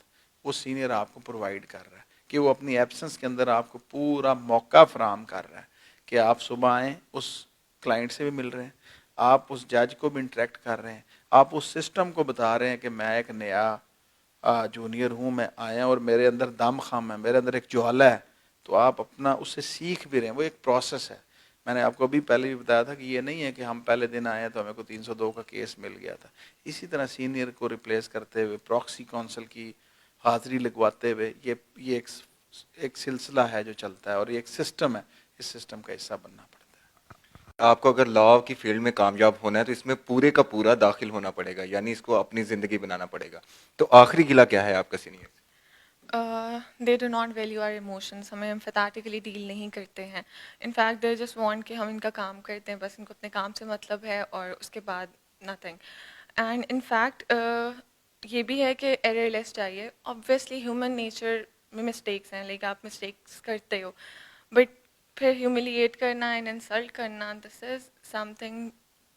वो सीनियर आपको प्रोवाइड कर रहा है कि वो अपनी एब्सेंस के अंदर आपको पूरा मौका फराम कर रहा है कि आप सुबह आएँ, उस क्लाइंट से भी मिल रहे हैं, आप उस जज को भी इंटरेक्ट कर रहे हैं, आप उस सिस्टम को बता रहे हैं कि मैं एक नया जूनियर हूँ, मैं आया और मेरे अंदर दम खम है, मेरे अंदर एक ज्वाला है। तो आप अपना उससे सीख भी रहे हैं, वो एक प्रोसेस है। मैंने आपको अभी पहले भी बताया था कि ये नहीं है कि हम पहले दिन आए तो हमें को 302 का केस मिल गया था। इसी तरह सीनियर को रिप्लेस करते हुए, प्रॉक्सी काउंसिल की हाजिरी लगवाते हुए, ये एक सिलसिला है जो चलता है और ये एक सिस्टम है, इस सिस्टम का हिस्सा बनना पड़ता है। आपको अगर लॉ की फील्ड में कामयाब होना है तो इसमें पूरे का पूरा दाखिल होना पड़ेगा, यानी इसको अपनी जिंदगी बनाना पड़ेगा। तो आखिरी गिला क्या है आपका senior? They do not value our emotions, हमें एम्फेथेटिकली डील नहीं करते हैं। इनफैक्ट दे जस्ट वांट कि हम इनका काम करते हैं, बस इनको अपने काम से मतलब है और उसके बाद नथिंग। एंड इनफैक्ट ये भी है कि एररलेस चाहिए। ऑब्वियसली ह्यूमन नेचर में मिस्टेक्स हैं, लाइक आप मिस्टेक्स करते हो, बट फिर ह्यूमिलिएट करना एंड इंसल्ट करना, this is something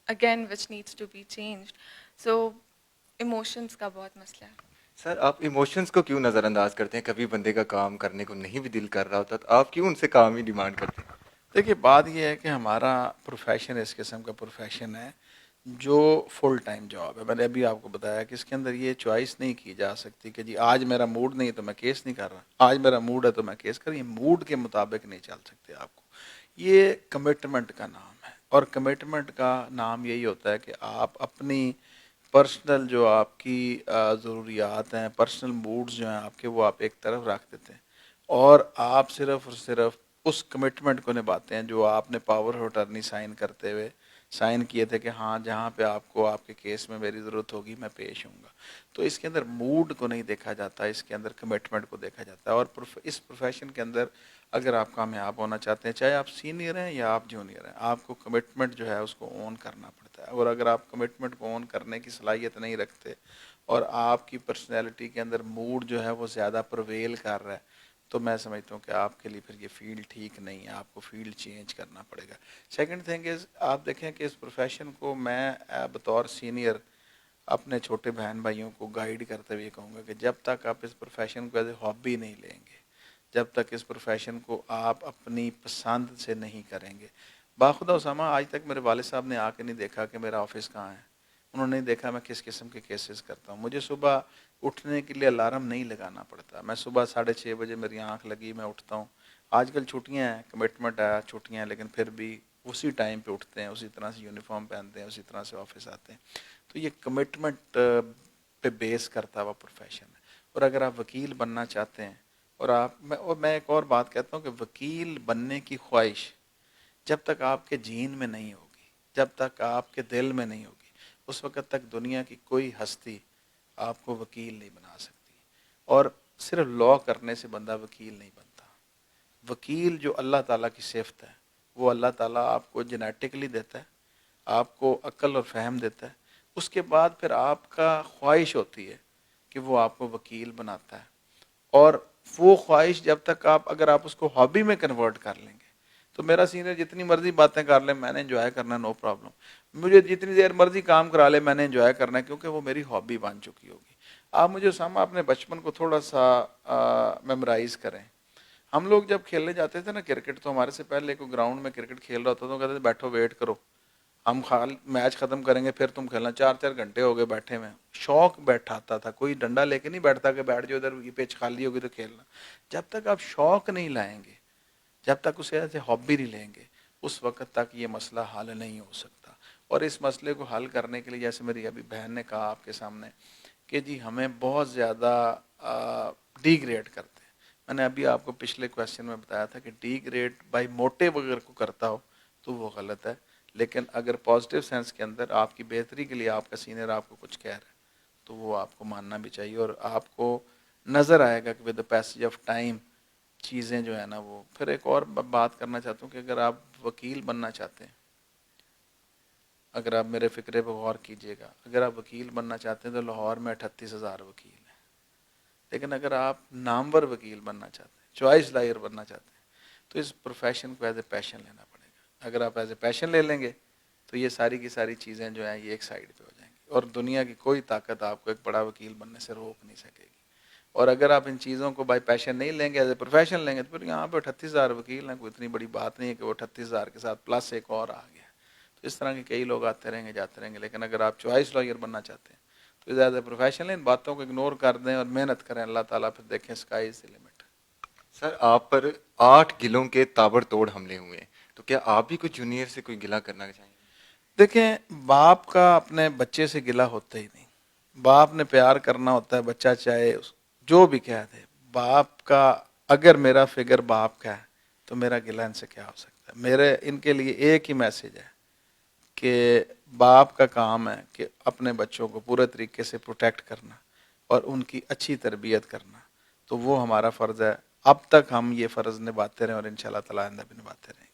again which needs to be changed. So emotions का बहुत मसला है। सर, आप इमोशंस को क्यों नज़रअंदाज करते हैं? कभी बंदे का काम करने को नहीं भी दिल कर रहा होता तो आप क्यों उनसे काम ही डिमांड करते हैं? देखिए बात यह है कि हमारा प्रोफेशन इस किस्म का प्रोफेशन है जो फुल टाइम जॉब है। मैंने अभी आपको बताया कि इसके अंदर ये चॉइस नहीं की जा सकती कि जी आज मेरा मूड नहीं है तो मैं केस नहीं कर रहा, आज मेरा मूड है तो मैं केस कर, ये मूड के मुताबिक नहीं चल सकते आपको। ये कमिटमेंट का नाम है और कमिटमेंट का नाम यही होता है कि आप अपनी पर्सनल जो आपकी ज़रूरियात हैं, पर्सनल मूड्स जो हैं आपके, वो आप एक तरफ रख देते हैं और आप सिर्फ और सिर्फ उस कमिटमेंट को निभाते हैं जो आपने पावर ऑफ अटर्नी साइन करते हुए साइन किए थे कि हाँ जहाँ पे आपको आपके केस में मेरी ज़रूरत होगी मैं पेश हूँगा। तो इसके अंदर मूड को नहीं देखा जाता, इसके अंदर कमिटमेंट को देखा जाता है। और इस प्रोफेशन के अंदर अगर आप कामयाब होना चाहते हैं, चाहे आप सीनियर हैं या आप जूनियर हैं, आपको कमिटमेंट जो है उसको ओन करना पड़ता है। और अगर आप कमिटमेंट को ओन करने की सलाहियत नहीं रखते और आपकी पर्सनैलिटी के अंदर मूड जो है वो ज़्यादा प्रवेल कर रहा है, तो मैं समझता हूँ कि आपके लिए फिर ये फील्ड ठीक नहीं है, आपको फील्ड चेंज करना पड़ेगा। सेकंड थिंग इज़, आप देखें कि इस प्रोफेशन को मैं बतौर सीनियर अपने छोटे बहन भाइयों को गाइड करते हुए कहूँगा कि जब तक आप इस प्रोफेशन को एज ए हॉबी नहीं लेंगे, जब तक इस प्रोफेशन को आप अपनी पसंद से नहीं करेंगे। बाखुदा उसामा आज तक मेरे वालिद साहब ने आके नहीं देखा कि मेरा ऑफिस कहाँ है, उन्होंने नहीं देखा मैं किस किस्म के केसेस करता हूँ। मुझे सुबह उठने के लिए अलार्म नहीं लगाना पड़ता, मैं सुबह 6:30 बजे मेरी आंख लगी मैं उठता हूँ। आजकल छुट्टियाँ हैं, कमिटमेंट है, छुट्टियाँ हैं, लेकिन फिर भी उसी टाइम पे उठते हैं, उसी तरह से यूनिफॉर्म पहनते हैं, उसी तरह से ऑफिस आते हैं। तो ये कमिटमेंट पे बेस करता हुआ प्रोफेशन है। और अगर आप वकील बनना चाहते हैं और मैं एक और बात कहता हूँ कि वकील बनने की ख्वाहिश जब तक आपके जीन में नहीं होगी, जब तक आपके दिल में नहीं होगी, उस वक़्त तक दुनिया की कोई हस्ती आपको वकील नहीं बना सकती। और सिर्फ लॉ करने से बंदा वकील नहीं बनता। वकील जो अल्लाह ताला की सिफ़त है, वो अल्लाह ताला आपको जेनेटिकली देता है, आपको अक्ल और फ़हम देता है। उसके बाद फिर आपका ख्वाहिश होती है कि वो आपको वकील बनाता है। और वो ख्वाहिश जब तक अगर आप उसको हॉबी में कन्वर्ट कर लेंगे, तो मेरा सीनियर जितनी मर्जी बातें कर ले, मैंने एंजॉय करना, नो प्रॉब्लम। मुझे जितनी देर मर्जी काम करा ले, मैंने एंजॉय करना है, क्योंकि वो मेरी हॉबी बन चुकी होगी। आप मुझे उसामा अपने बचपन को थोड़ा सा मेमोराइज करें। हम लोग जब खेलने जाते थे ना क्रिकेट, तो हमारे से पहले कोई ग्राउंड में क्रिकेट खेल रहा होता तो कहते थे बैठो वेट करो, हम खाल मैच खत्म करेंगे फिर तुम खेलना, 4-4 घंटे हो गए बैठे हुए, शौक बैठाता था, कोई डंडा लेके नहीं बैठता कि बैठ जाओ इधर, ये पिच खाली होगी तो खेलना। जब तक आप शौक नहीं लाएंगे, जब तक उसे ऐसे हॉबी नहीं लेंगे, उस वक्त तक ये मसला हल नहीं हो सकता। और इस मसले को हल करने के लिए जैसे मेरी अभी बहन ने कहा आपके सामने कि जी हमें बहुत ज़्यादा डिग्रेड करते हैं। मैंने अभी आपको पिछले क्वेश्चन में बताया था कि डिग्रेड बाय मोटिव अगर को करता हो तो वो गलत है, लेकिन अगर पॉजिटिव सेंस के अंदर आपकी बेहतरी के लिए आपका सीनियर आपको कुछ कह रहा है तो वो आपको मानना भी चाहिए। और आपको नज़र आएगा कि with the passage of time चीज़ें जो है ना वो। फिर एक और बात करना चाहता हूँ कि अगर आप वकील बनना चाहते हैं, अगर आप मेरे फ़िक्रे पर गौर कीजिएगा, अगर आप वकील बनना चाहते हैं तो लाहौर में 38,000 वकील हैं। लेकिन अगर आप नामवर वकील बनना चाहते हैं, चॉइस लॉयर बनना चाहते हैं, तो इस प्रोफेशन को एज ए पैशन लेना पड़ेगा। अगर आप एज ए पैशन ले लेंगे तो ये सारी की सारी चीज़ें जो हैं ये एक साइड पे हो जाएंगी और दुनिया की कोई ताकत आपको एक बड़ा वकील बनने से रोक नहीं सकेगी। और अगर आप इन चीज़ों को बाय पैशन नहीं लेंगे, एज ए प्रोफेशन लेंगे, तो फिर यहाँ पे 38,000 वकील हैं, कोई इतनी बड़ी बात नहीं है कि वो 38,000 के साथ प्लस एक और आ गया। तो इस तरह के कई लोग आते रहेंगे जाते रहेंगे। लेकिन अगर आप चॉइस लॉयर बनना चाहते हैं तो ज़्यादा प्रोफेशनल इन बातों को इग्नोर कर दें और मेहनत करें, अल्लाह ताला फिर देखें sky is the limit. Sir आप पर 8 गिलों के ताबड़तोड़ हमले हुए हैं, तो क्या आप भी कुछ जूनियर से कोई गिला करना चाहेंगे? देखें, बाप का अपने बच्चे से गिला होता ही नहीं। बाप ने प्यार करना होता है, बच्चा चाहे जो भी कह दे। बाप का अगर मेरा फिगर बाप का है तो मेरा गिला इनसे क्या हो सकता है। मेरे इनके लिए एक ही मैसेज है कि बाप का काम है कि अपने बच्चों को पूरे तरीके से प्रोटेक्ट करना और उनकी अच्छी तरबियत करना, तो वो हमारा फ़र्ज़ है। अब तक हम ये फ़र्ज़ निभाते रहें और इंशाल्लाह ताला आइंदा भी निभाते रहेंगे।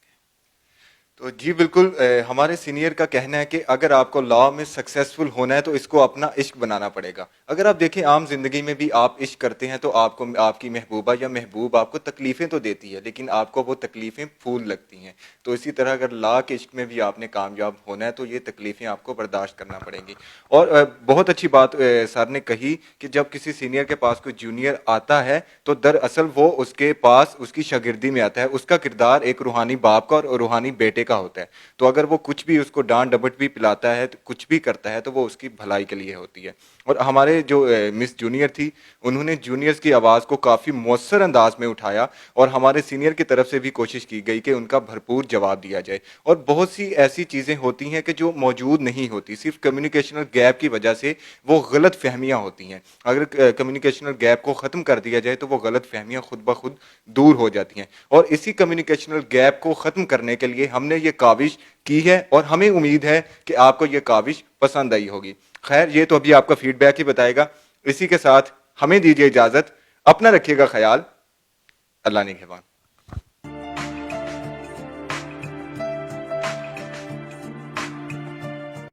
तो जी बिल्कुल, हमारे सीनियर का कहना है कि अगर आपको लॉ में सक्सेसफुल होना है तो इसको अपना इश्क बनाना पड़ेगा। अगर आप देखें आम जिंदगी में भी आप इश्क करते हैं तो आपको आपकी महबूबा या महबूब आपको तकलीफें तो देती है, लेकिन आपको वो तकलीफें फूल लगती हैं। तो इसी तरह अगर लॉ के इश्क में भी आपने कामयाब होना है तो ये तकलीफें आपको बर्दाश्त करना पड़ेंगी। और बहुत अच्छी बात सर ने कही कि जब किसी सीनियर के पास कोई जूनियर आता है तो दरअसल वो उसके पास उसकी शागिर्दी में आता है। उसका किरदार एक रूहानी बाप का और रूहानी बेटे का होता है। तो अगर वो कुछ भी उसको डांट डपट भी पिलाता है, तो कुछ भी करता है, तो वो उसकी भलाई के लिए होती है। और हमारे जो मिस जूनियर थी, उन्होंने जूनियर्स की आवाज़ को काफ़ी मौसर अंदाज में उठाया और हमारे सीनियर की तरफ से भी कोशिश की गई कि उनका भरपूर जवाब दिया जाए। और बहुत सी ऐसी चीज़ें होती हैं कि जो मौजूद नहीं होती, सिर्फ कम्युनिकेशनल गैप की वजह से वो गलत फहमियाँ होती हैं। अगर कम्युनिकेशनल गैप को ख़त्म कर दिया जाए तो वो गलत फहमियाँ खुद ब खुद दूर हो जाती हैं। और इसी कम्युनिकेशनल गैप को ख़त्म करने के लिए हमने ये काविश की है और हमें उम्मीद है कि आपको ये काविश पसंद आई होगी। खैर, ये तो अभी आपका फीडबैक ही बताएगा। इसी के साथ हमें दीजिए इजाज़त। अपना रखिएगा ख्याल। अल्लाह निगहबान।